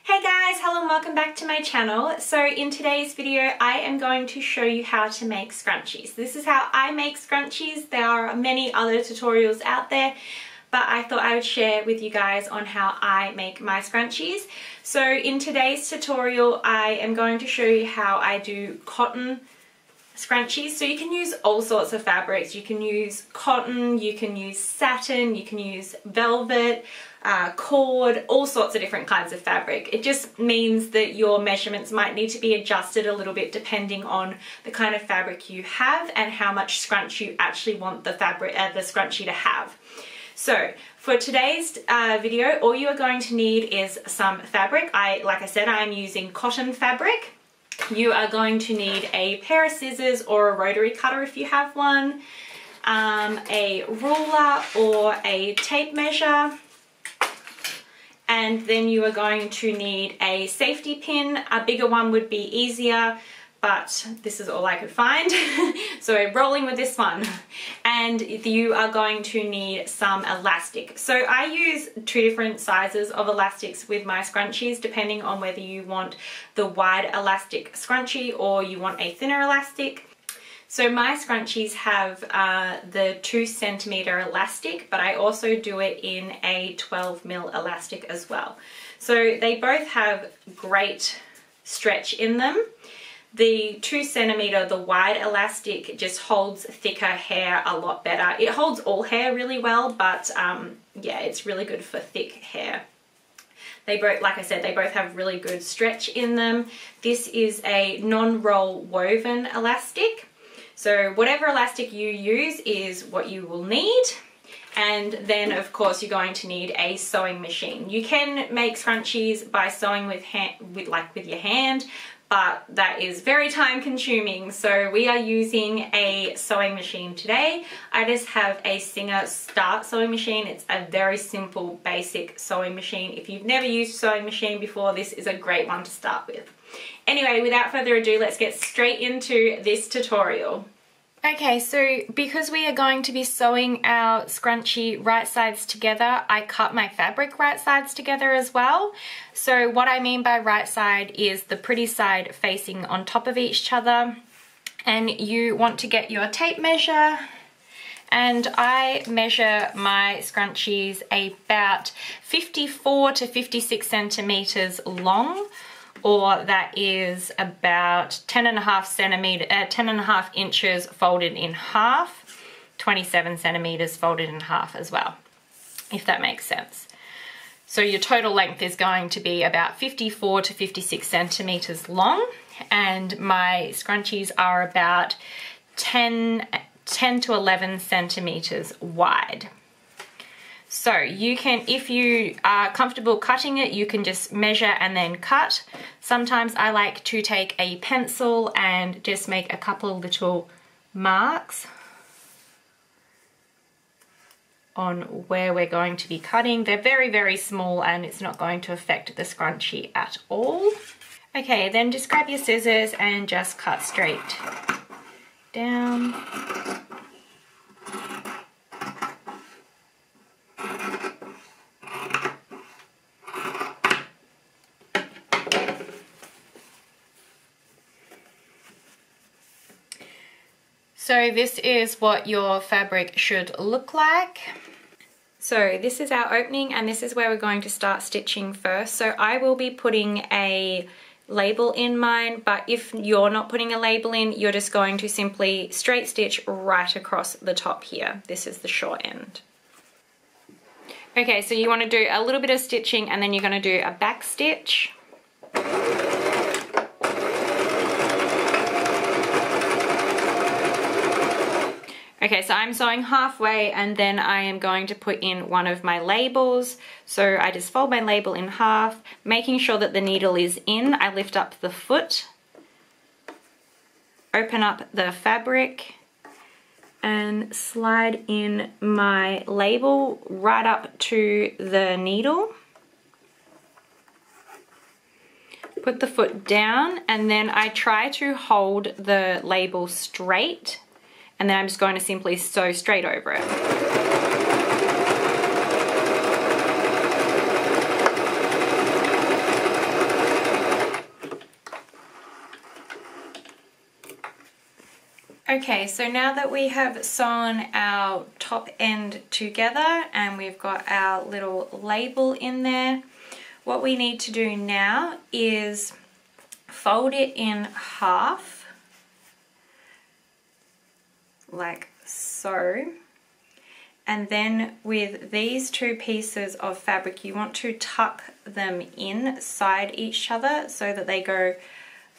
Hey guys, hello and welcome back to my channel. So in today's video I am going to show you how to make scrunchies. This is how I make scrunchies. There are many other tutorials out there, but I thought I would share with you guys on how I make my scrunchies. So in today's tutorial I am going to show you how I do cotton scrunchies. So you can use all sorts of fabrics. You can use cotton, you can use satin, you can use velvet, cord, all sorts of different kinds of fabric. It just means that your measurements might need to be adjusted a little bit depending on the kind of fabric you have and how much scrunch you actually want the fabric, the scrunchie to have. So for today's video, all you are going to need is some fabric. Like I said, I'm using cotton fabric. You are going to need a pair of scissors or a rotary cutter if you have one, a ruler or a tape measure, and then you are going to need a safety pin. A bigger one would be easier, but this is all I could find. So we're rolling with this one. And you are going to need some elastic. So I use two different sizes of elastics with my scrunchies, depending on whether you want the wide elastic scrunchie or you want a thinner elastic. So my scrunchies have the 2cm elastic, but I also do it in a 12mm elastic as well. So they both have great stretch in them. The 2cm, the wide elastic, just holds thicker hair a lot better. It holds all hair really well, but yeah, it's really good for thick hair. They both, like I said, they both have really good stretch in them. This is a non-roll woven elastic. So whatever elastic you use is what you will need. And then of course you're going to need a sewing machine. You can make scrunchies by sewing with your hand, but that is very time consuming. So we are using a sewing machine today. I just have a Singer Start sewing machine. It's a very simple, basic sewing machine. If you've never used a sewing machine before, this is a great one to start with. Anyway, without further ado, let's get straight into this tutorial. Okay, so because we are going to be sewing our scrunchie right sides together, I cut my fabric right sides together as well. So what I mean by right side is the pretty side facing on top of each other. And you want to get your tape measure, and I measure my scrunchies about 54 to 56 centimeters long, or that is about 10.5 inches folded in half, 27 centimeters folded in half as well, if that makes sense. So your total length is going to be about 54 to 56 centimeters long, and my scrunchies are about 10 to 11 centimeters wide. So you can, if you are comfortable cutting it, you can just measure and then cut. Sometimes I like to take a pencil and just make a couple little marks on where we're going to be cutting. They're very, very small and it's not going to affect the scrunchie at all. Okay, then just grab your scissors and just cut straight down. So this is what your fabric should look like. So this is our opening and this is where we're going to start stitching first. So I will be putting a label in mine, but if you're not putting a label in, you're just going to simply straight stitch right across the top here. This is the short end. Okay, so you want to do a little bit of stitching and then you're going to do a back stitch. Okay, so I'm sewing halfway and then I am going to put in one of my labels. So I just fold my label in half, making sure that the needle is in. I lift up the foot, open up the fabric, and slide in my label right up to the needle. Put the foot down and then I try to hold the label straight, and then I'm just going to simply sew straight over it. Okay, so now that we have sewn our top end together and we've got our little label in there, what we need to do now is fold it in half, like so. And then with these two pieces of fabric, you want to tuck them inside each other so that they go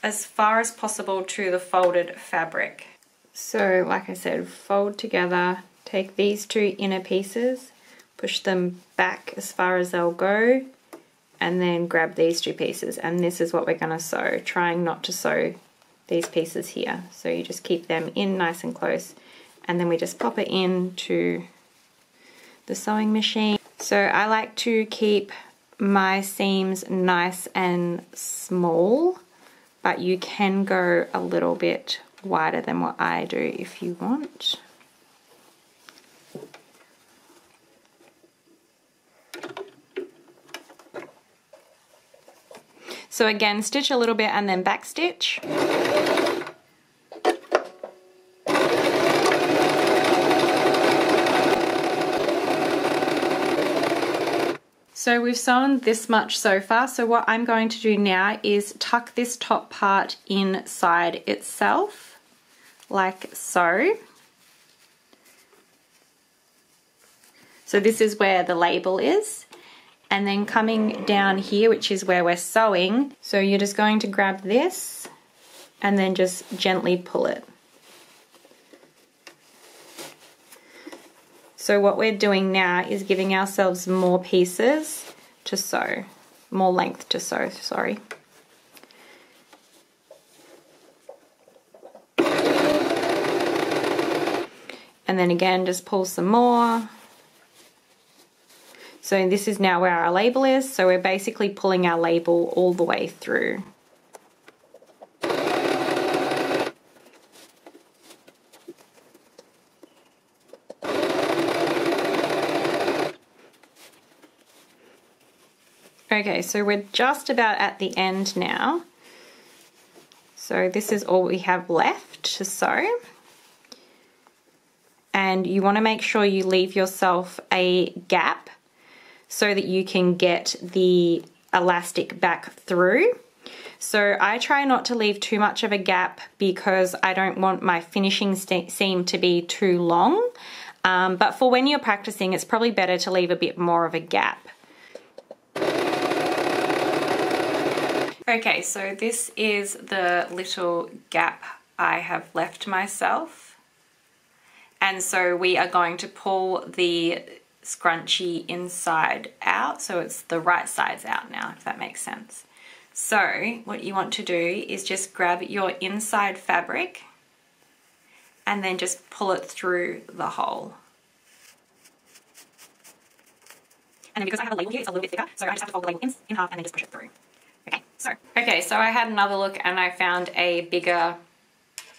as far as possible to the folded fabric. So like I said, fold together, take these two inner pieces, push them back as far as they'll go, and then grab these two pieces, and this is what we're going to sew, trying not to sew these pieces here. So you just keep them in nice and close, and then we just pop it into the sewing machine. So I like to keep my seams nice and small, but you can go a little bit wider than what I do if you want. So again, stitch a little bit and then back stitch. So we've sewn this much so far, so what I'm going to do now is tuck this top part inside itself, like so. So this is where the label is. And then coming down here, which is where we're sewing, so you're just going to grab this and then just gently pull it. So what we're doing now is giving ourselves more pieces to sew, more length to sew, sorry. And then again, just pull some more. So this is now where our label is, so we're basically pulling our label all the way through. Okay, so we're just about at the end now. So this is all we have left to sew. And you want to make sure you leave yourself a gap so that you can get the elastic back through. So I try not to leave too much of a gap because I don't want my finishing seam to be too long. But for when you're practicing, it's probably better to leave a bit more of a gap. Okay, so this is the little gap I have left myself. And so we are going to pull the scrunchie inside out, so it's the right sides out now, if that makes sense. So what you want to do is just grab your inside fabric and then just pull it through the hole. And then because I have a label here, it's a little bit thicker, so I just have to fold the label in half and then just push it through. Okay, so I had another look and I found a bigger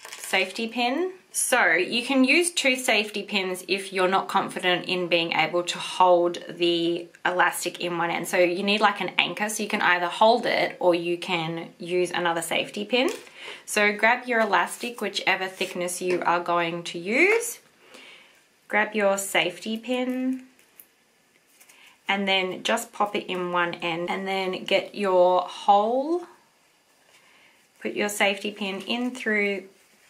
safety pin. So you can use 2 safety pins if you're not confident in being able to hold the elastic in one end. So you need like an anchor, so you can either hold it or you can use another safety pin. So grab your elastic, whichever thickness you are going to use. Grab your safety pin and then just pop it in one end, and then get your hole. Put your safety pin in through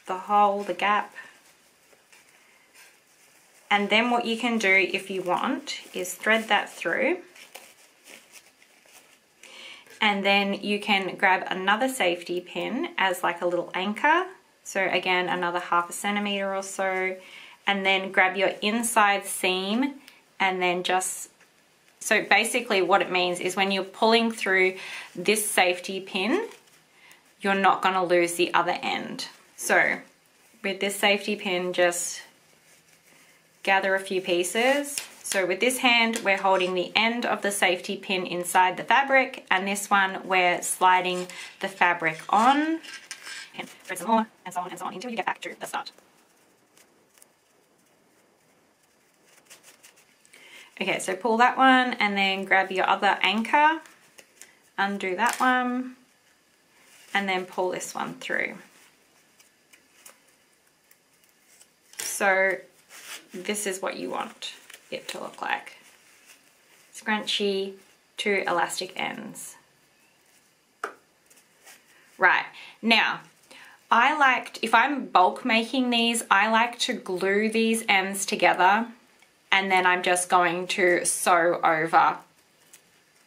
the hole, the gap. And then what you can do if you want is thread that through. And then you can grab another safety pin as like a little anchor. So again, another 1/2 centimeter or so. And then grab your inside seam and then just, so basically what it means is when you're pulling through this safety pin, you're not going to lose the other end. So with this safety pin, just gather a few pieces. So with this hand, we're holding the end of the safety pin inside the fabric, and this one, we're sliding the fabric on, and thread some more, and so on until you get back to the start. Okay, so pull that one and then grab your other anchor, undo that one, and then pull this one through. So this is what you want it to look like. Scrunchie, 2 elastic ends. Right, now if I'm bulk making these, I like to glue these ends together, and then I'm just going to sew over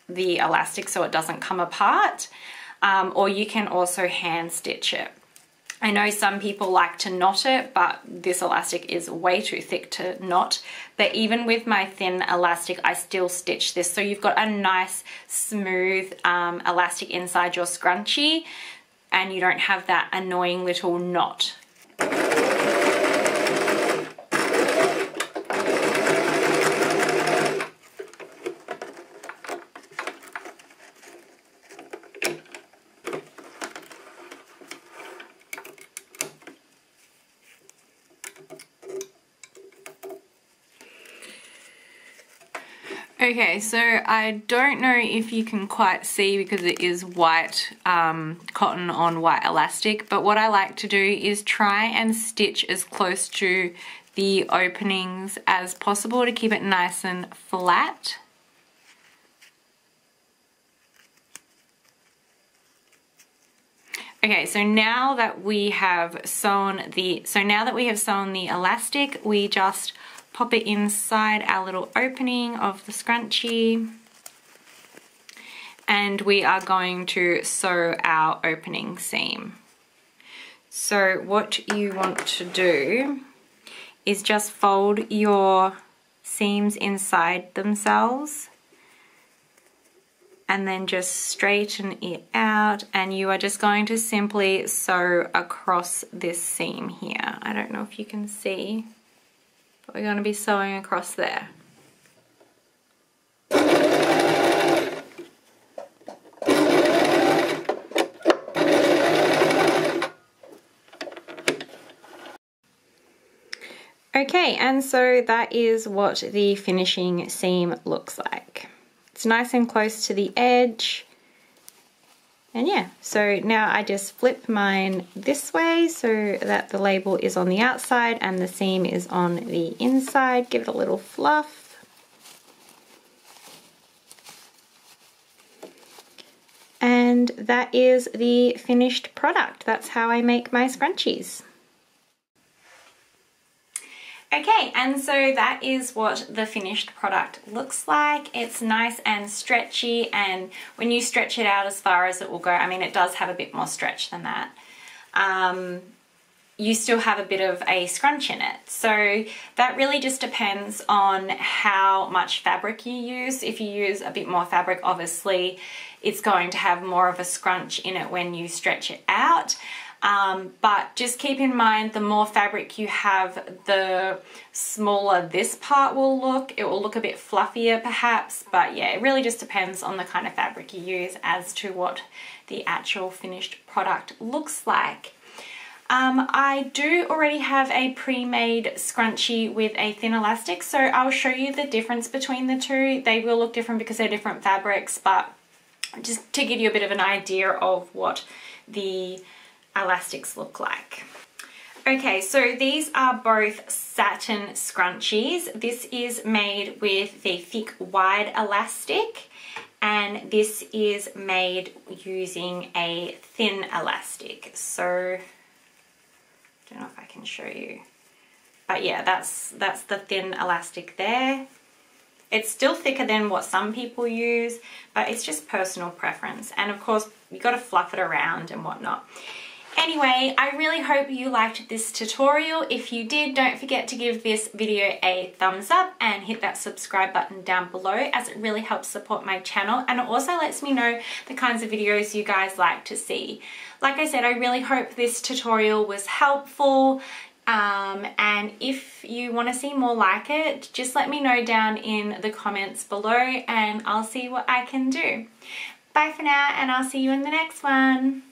the elastic so it doesn't come apart, or you can also hand stitch it. I know some people like to knot it, but this elastic is way too thick to knot. But even with my thin elastic, I still stitch this. So you've got a nice smooth elastic inside your scrunchie, and you don't have that annoying little knot. Okay, so I don't know if you can quite see because it is white cotton on white elastic, but what I like to do is try and stitch as close to the openings as possible to keep it nice and flat. Okay, so now that we have sewn the elastic, we just pop it inside our little opening of the scrunchie, and we are going to sew our opening seam. So what you want to do is just fold your seams inside themselves and then just straighten it out, and you are just going to simply sew across this seam here. I don't know if you can see, but we're going to be sewing across there. Okay, and so that is what the finishing seam looks like. It's nice and close to the edge. And yeah, so now I just flip mine this way so that the label is on the outside and the seam is on the inside. Give it a little fluff. And that is the finished product. That's how I make my scrunchies. Okay, and so that is what the finished product looks like. It's nice and stretchy, and when you stretch it out as far as it will go, I mean, it does have a bit more stretch than that. You still have a bit of a scrunch in it. So that really just depends on how much fabric you use. If you use a bit more fabric, obviously, it's going to have more of a scrunch in it when you stretch it out. But just keep in mind, the more fabric you have, the smaller this part will look. It will look a bit fluffier perhaps, but yeah, it really just depends on the kind of fabric you use as to what the actual finished product looks like. I do already have a pre-made scrunchie with a thin elastic, so I'll show you the difference between the two. They will look different because they're different fabrics, but just to give you a bit of an idea of what the elastics look like. Okay, so these are both satin scrunchies. This is made with the thick wide elastic, and this is made using a thin elastic. So I don't know if I can show you, but yeah, that's the thin elastic there. It's still thicker than what some people use, but it's just personal preference, and of course you got to fluff it around and whatnot. Anyway, I really hope you liked this tutorial. If you did, don't forget to give this video a thumbs up and hit that subscribe button down below, as it really helps support my channel, and it also lets me know the kinds of videos you guys like to see. Like I said, I really hope this tutorial was helpful, and if you want to see more like it, just let me know down in the comments below and I'll see what I can do. Bye for now, and I'll see you in the next one.